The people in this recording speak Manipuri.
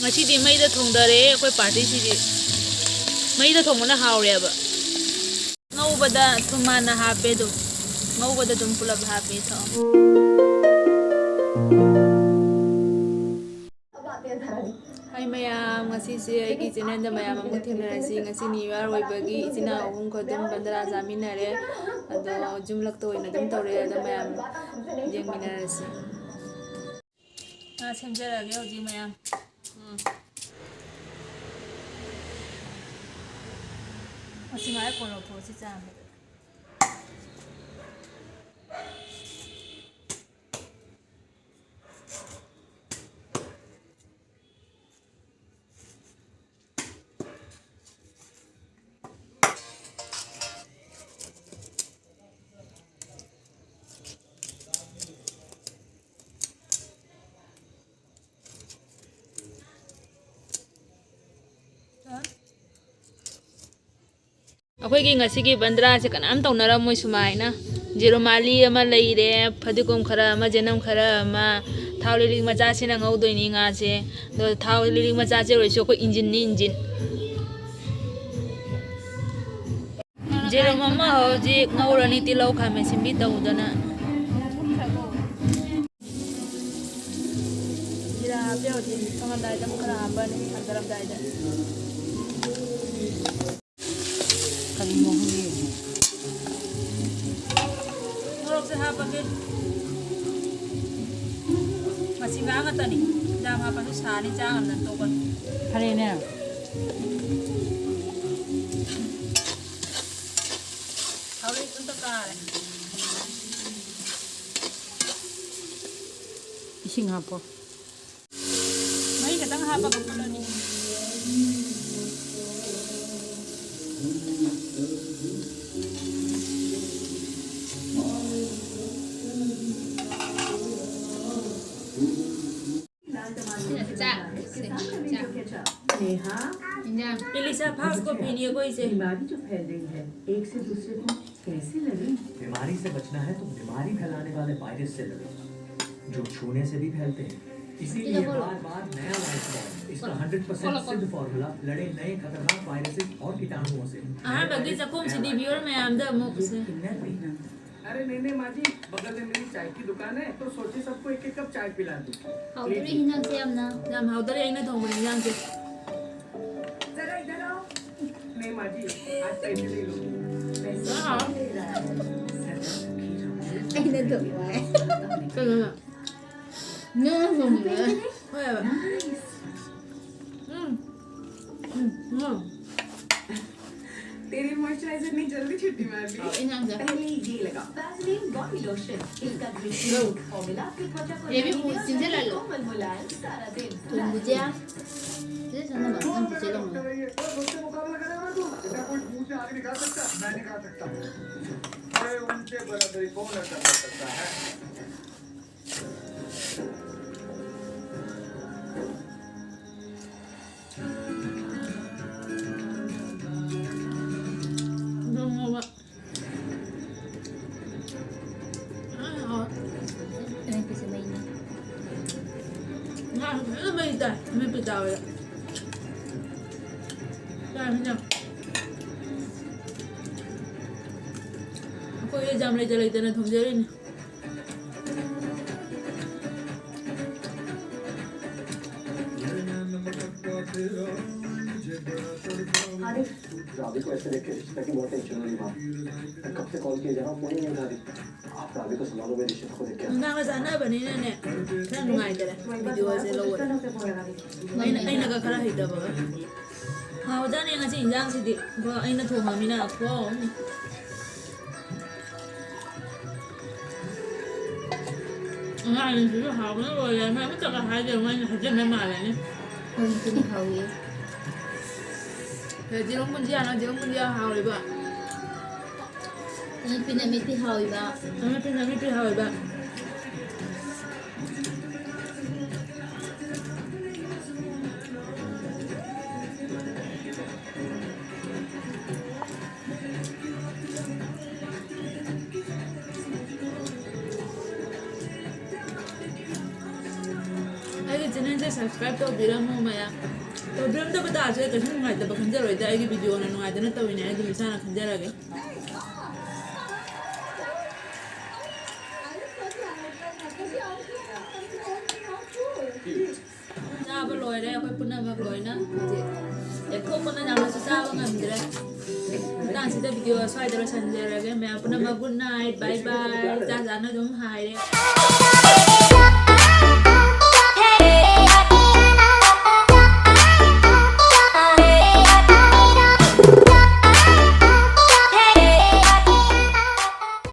ngasi di mai da thong da re koi party si di mai da thong na haw re ba ngau ba da thuma na ha pe do ngau ba da dum pula ha pe tho hai mayam ngasi se ai ki channel da mayam amu thena si ngasi new year oi bagi ichina ahum ko dum bandara jamina re ado jumlak to ina dum tawre ado mayam jengmina si semjara ge hoji mayam Masih nggak kono po si jam. अखोई ngasi bandra se kanam taunara moi sumaina zero mali ama leire phadikom khara ama jenam khara ama thawli macha sina ngaudoi ni nga se do thawli macha che roi so ko engine ni engine zero mama ho ji ngaurani tilau khame simbi taudana jira pe ho ji samandai dam khara abane andaram dai da Ngorok se hapa ke masih nggak ngerti nih jam apa tuh sehari jangan nentukan hari ini kalau itu untuk kare ising apa mai kadang hapa ke pula nih इलिसा फास्ट को पीनी है कोई से बीमारी जो फैल रही है एक से दूसरे को कैसे लगे बीमारी से बचना है तो बीमारी फैलाने वाले वायरस से लड़ो जो छूने से भी फैलते हैं इसीलिए बार बार नया लाइफ इसका 100% सिद्ध फॉर्मूला लड़े नए खतरनाक वायरसेस और कीटाणुओं से हाँ बगी सकूम से डिब्यूर में आमदा मुख से अरे नहीं माँ जी बगल में मेरी चाय की दुकान है तो सोचे सबको एक एक कप चाय पिला दूं हाउदरी हिंजांग से हमना जम हाउदरी आइना थोंग बनी जान से जरा इधर आओ नहीं माँ जी आज पैसे ले लो हाँ आइना तो चलो नो होंगे होया बा तेरी मॉइस्चराइजर ने जल्दी छुट्टी मार ली हिंजांग से पहले ये लगा वैसलीन बॉडी लोशन इसका ग्रीन फॉर्मूला आपकी त्वचा को ये भी बहुत सिंपल है लो कोमल मुलायम सारा दिन तुम बुझे ये सुनना मत तुम बुझे लो मुझसे मुकाबला करेगा तू इतना कोई मुंह से आगे निकाल सकता मैं निकाल सकता अरे उनके बराबरी कौन कर सकता है Ini bisa mainnya. Nah, itu beda, ini beda ya. Nah, ini. Aku ya jam lagi tanah thom jari ni. Ravi को ऐसे देख के रिश्ता की बहुत टेंशन हो रही बात मैं कब से कॉल किए जा रहा हूँ फोन ही नहीं उठा रही आप रावी को सुना दो मेरे रिश्ते को देख के Nang sana ba ni ne? Nang ngai tara. Video se lo. Ai na ka khara hita ba. Ha wa jani ngasi injang si di. Ba ai na thoma mina ko. Ngai ni ha ba lo ya ma ta ka ha de ngai ha de na ma la ni. Kung kini hawi. Jirong pun dia na jirong pun dia ha le ba. Ini pinamiti hawi ba. Ami pi ha le ba. Ai jineng je subscribe ꯇꯧꯕꯤꯔꯝꯃꯣ ꯃꯌꯥꯝ ꯇꯧꯕꯤꯔꯝꯗꯕ ꯇꯥꯔꯁꯨ ꯀꯩꯁꯨ ꯅꯨꯡꯉꯥꯏꯇꯕ ꯈꯟꯖꯔꯣꯏꯗ ꯑꯩꯒꯤ ꯚꯤꯗꯤꯑꯣꯅ ꯅꯨꯡꯉꯥꯏꯗꯅ ꯇꯧꯋꯤꯅꯦ ꯑꯗꯨꯝ ꯏꯁꯥꯅ ꯈꯟꯖꯔꯒꯦ ꯆꯥꯕ ꯂꯣꯏꯔꯦ ꯑꯩꯈꯣꯏ ꯄꯨꯝꯅꯃꯛ ꯂꯣꯏꯅ ꯂꯦꯛꯊꯣꯛꯄꯅ ꯌꯥꯝꯅꯁꯨ ꯆꯥꯕ ꯉꯝꯗ꯭ꯔꯦ ꯃꯇꯥꯡꯁꯤꯗ ꯚꯤꯗꯤꯑꯣ ꯁ꯭ꯋꯥꯏꯗ ꯂꯣꯏꯁꯤꯟꯖꯔꯒꯦ ꯃꯌꯥꯝ ꯄꯨꯝꯅꯃꯛ ꯒꯨꯗ ꯅꯥꯏꯠ ꯕꯥꯏ ꯕꯥꯏ ꯆꯥ ꯆꯥꯅ ꯑꯗꯨꯝ ꯍꯥꯏꯔꯦ